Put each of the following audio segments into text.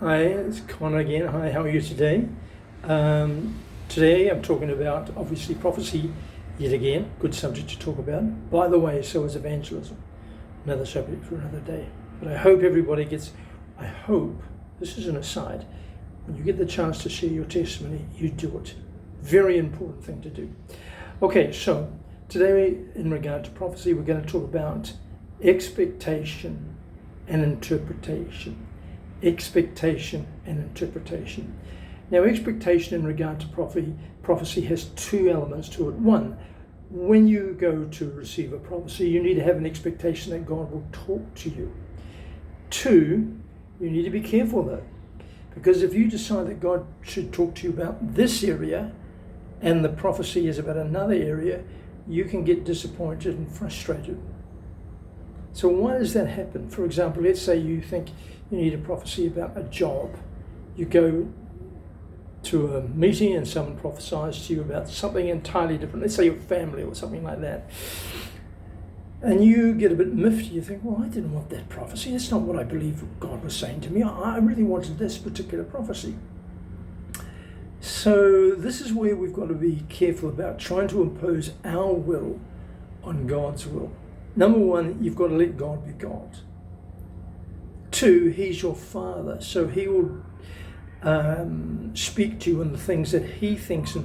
Hi, it's Connor again. Hi, how are you today? Today I'm talking about obviously prophecy yet again. Good subject to talk about. By the way, so is evangelism. Another subject for another day. But I hope this is an aside, when you get the chance to share your testimony, you do it. Very important thing to do. Okay, so today in regard to prophecy, we're going to talk about expectation and interpretation. Expectation and interpretation. Now, expectation in regard to prophecy has two elements to it. One, when you go to receive a prophecy, you need to have an expectation that God will talk to you. Two, you need to be careful though, because if you decide that God should talk to you about this area and the prophecy is about another area, you can get disappointed and frustrated. So why does that happen? For example, let's say you think you need a prophecy about a job. You go to a meeting and someone prophesies to you about something entirely different. Let's say your family or something like that. And you get a bit miffed. You think, well, I didn't want that prophecy. That's not what I believe God was saying to me. I really wanted this particular prophecy. So this is where we've got to be careful about trying to impose our will on God's will. Number one, you've got to let God be God. Two, He's your Father, so He will speak to you on the things that He thinks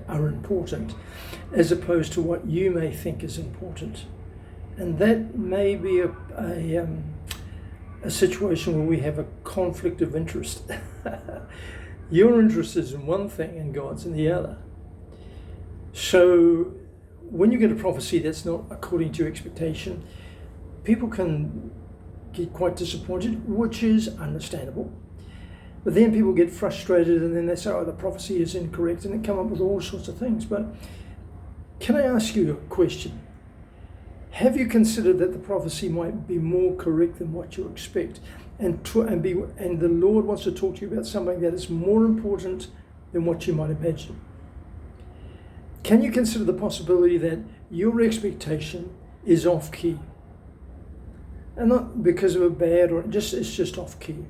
are important, as opposed to what you may think is important. And that may be a situation where we have a conflict of interest. Your interest is in one thing and God's in the other. So when you get a prophecy that's not according to your expectation, people can get quite disappointed, which is understandable. But then people get frustrated and then they say, oh, the prophecy is incorrect, and they come up with all sorts of things. But can I ask you a question? Have you considered that the prophecy might be more correct than what you expect? And the Lord wants to talk to you about something that is more important than what you might imagine. Can you consider the possibility that your expectation is off key? And not because of a bad it's just off key.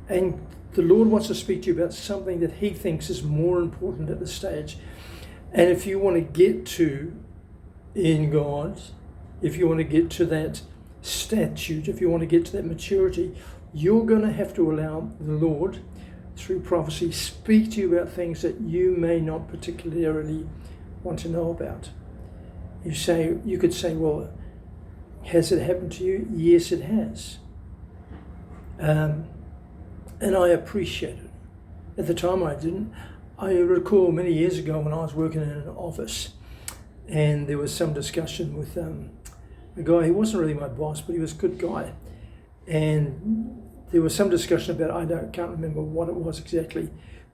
And the Lord wants to speak to you about something that He thinks is more important at this stage. And if you want to get to in God, if you want to get to that statute, if you want to get to that maturity, you're going to have to allow the Lord, through prophecy, speak to you about things that you may not particularly want to know about. You could say, well, has it happened to you? Yes, it has. And I appreciate it. At the time I didn't. I recall many years ago when I was working in an office and there was some discussion with a guy. He wasn't really my boss, but he was a good guy. And there was some discussion about, can't remember what it was exactly,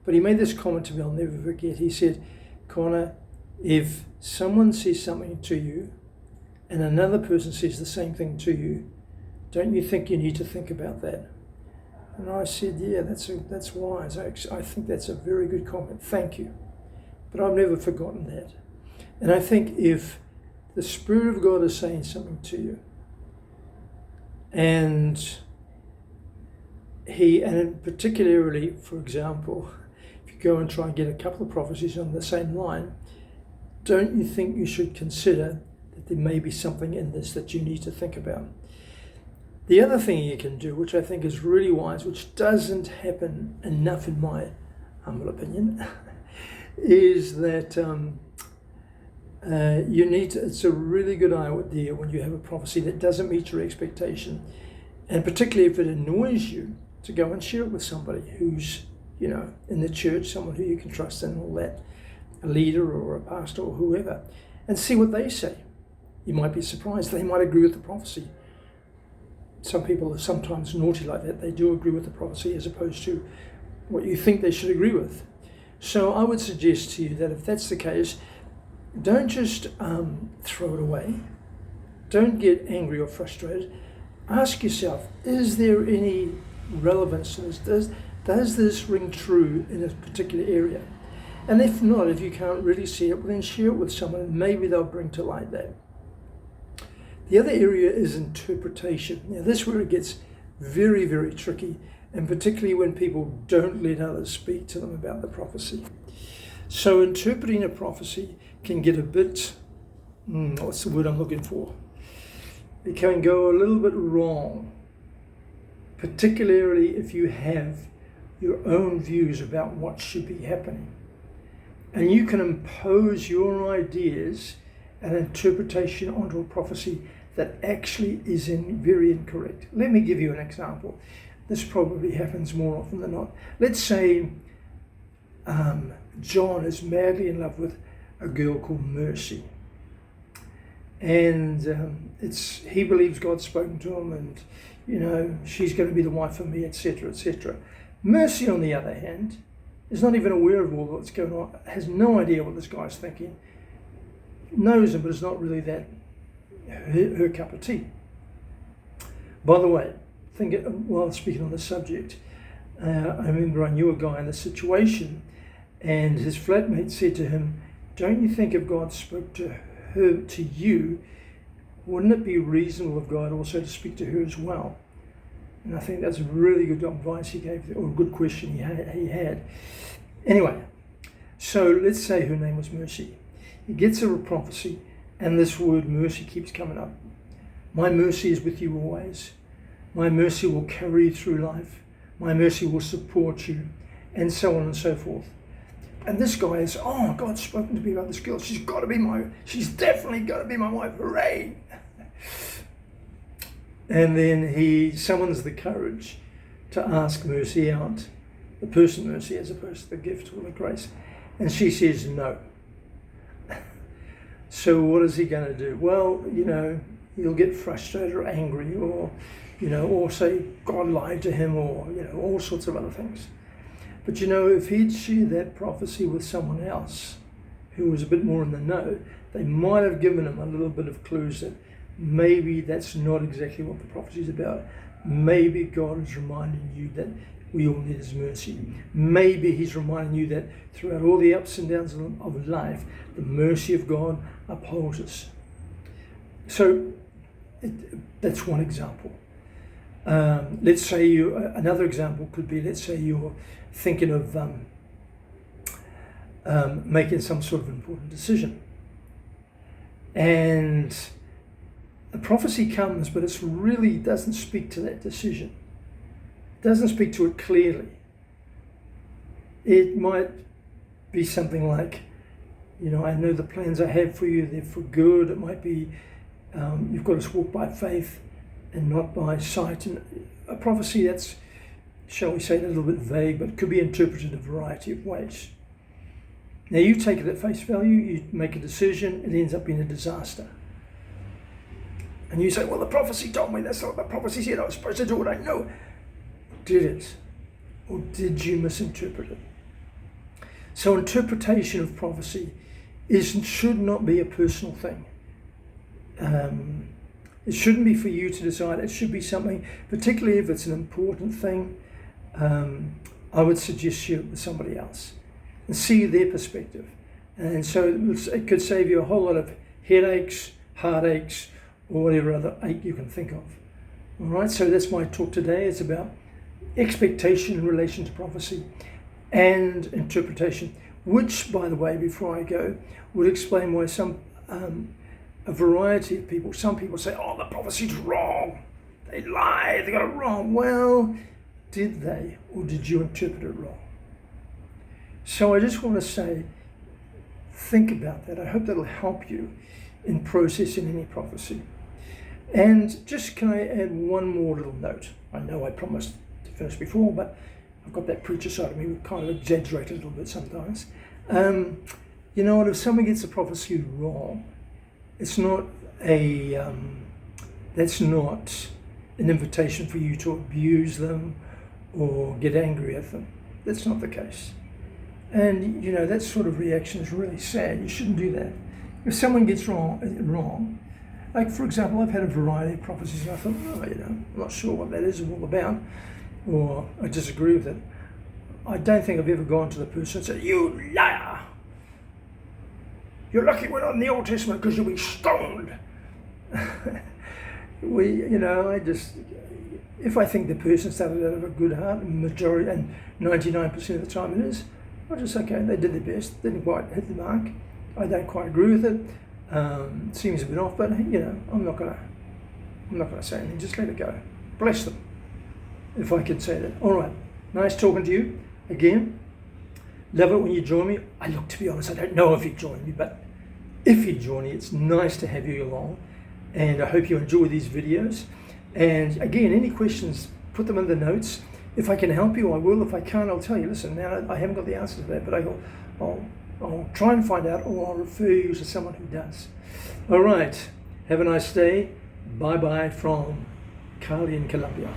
but he made this comment to me I'll never forget. He said, Connor, if someone says something to you and another person says the same thing to you, don't you think you need to think about that? And I said, yeah, that's wise. I think that's a very good comment. Thank you. But I've never forgotten that. And I think if the Spirit of God is saying something to you, and particularly, for example, if you go and try and get a couple of prophecies on the same line, don't you think you should consider that there may be something in this that you need to think about? The other thing you can do, which I think is really wise, which doesn't happen enough in my humble opinion, is that it's a really good idea when you have a prophecy that doesn't meet your expectation, and particularly if it annoys you, to go and share it with somebody who's, in the church, someone who you can trust and all that, a leader or a pastor or whoever, and see what they say. You might be surprised. They might agree with the prophecy. Some people are sometimes naughty like that. They do agree with the prophecy as opposed to what you think they should agree with. So I would suggest to you that if that's the case, don't just throw it away. Don't get angry or frustrated. Ask yourself, is there any relevance to this? Does this ring true in a particular area? And if not, if you can't really see it, well, then share it with someone and maybe they'll bring to light that. The other area is interpretation. Now, this is where it gets very, very tricky. and particularly when people don't let others speak to them about the prophecy. So interpreting a prophecy can get a bit, what's the word I'm looking for? It can go a little bit wrong, particularly if you have your own views about what should be happening. And you can impose your ideas and interpretation onto a prophecy that actually is very incorrect. Let me give you an example. This probably happens more often than not. Let's say John is madly in love with a girl called Mercy. And he believes God's spoken to him, and she's going to be the wife for me, etc., etc. Mercy, on the other hand, is not even aware of all that's going on, has no idea what this guy's thinking, knows him, but it's not really that her cup of tea. By the way, while speaking on the subject, I remember I knew a guy in this situation, and his flatmate said to him, "Don't you think if God spoke to you, wouldn't it be reasonable of God also to speak to her as well?" And I think that's really good advice he gave, or a good question he had. Anyway, so let's say her name was Mercy. He gets a prophecy, and this word mercy keeps coming up. My mercy is with you always. My mercy will carry you through life. My mercy will support you, and so on and so forth. And this guy is, God's spoken to me about this girl. She's definitely got to be my wife. Hooray! And then he summons the courage to ask Mercy out, the person Mercy as opposed to the gift or the grace. And she says no. So what is he going to do? Well, he'll get frustrated or angry, or say God lied to him, or, all sorts of other things. But if he'd shared that prophecy with someone else who was a bit more in the know, they might have given him a little bit of clues that maybe that's not exactly what the prophecy is about. Maybe God is reminding you that we all need his mercy. Maybe he's reminding you that throughout all the ups and downs of life, the mercy of God upholds us. So that's one example. Let's say another example could be, let's say you're thinking of making some sort of important decision. And the prophecy comes, but it really doesn't speak to that decision. It doesn't speak to it clearly. It might be something like, I know the plans I have for you, they're for good. It might be, you've got to walk by faith and not by sight. And a prophecy that's, shall we say, a little bit vague, but could be interpreted a variety of ways. Now you take it at face value, you make a decision, it ends up being a disaster. And you say, well, the prophecy told me that's not what the prophecy said, I was supposed to do what I know. Did it? Or did you misinterpret it? So interpretation of prophecy should not be a personal thing. It shouldn't be for you to decide. It should be something, particularly if it's an important thing, I would suggest share it with somebody else and see their perspective. And so it could save you a whole lot of headaches, heartaches, or whatever other ache you can think of. All right, so that's my talk today. It's about expectation in relation to prophecy and interpretation, which, by the way, before I go, would explain why a variety of people, some people say, the prophecy's wrong. They lied, they got it wrong. Well, did they, or did you interpret it wrong? So I just want to say, think about that. I hope that'll help you in processing any prophecy. And just can I add one more little note? I know I promised to finish before, but I've got that preacher side of me. We kind of exaggerate a little bit sometimes. You know what? If someone gets a prophecy wrong, it's not that's not an invitation for you to abuse them or get angry at them. That's not the case. And that sort of reaction is really sad. You shouldn't do that. If someone gets wrong, like for example, I've had a variety of prophecies and I thought, I'm not sure what that is all about, or I disagree with it. I don't think I've ever gone to the person and said, "You liar! You're lucky we're not in the Old Testament because you'll be stoned." if I think the person started out of a good heart, majority and 99% of the time it is, I'll just say, okay, they did their best, didn't quite hit the mark. I don't quite agree with it. Seems a bit off, but you know, I'm not gonna say anything. Just let it go. Bless them, if I can say that. All right, nice talking to you again. Love it when you join me. Look, to be honest, I don't know if you join me, but if you join me, it's nice to have you along, and I hope you enjoy these videos. And again, any questions, put them in the notes. If I can help you, I will. If I can't, I'll tell you. Listen, now I haven't got the answer to that, but I'll try and find out, or I'll refer you to someone who does. All right. Have a nice day. Bye-bye from Carly in Colombia.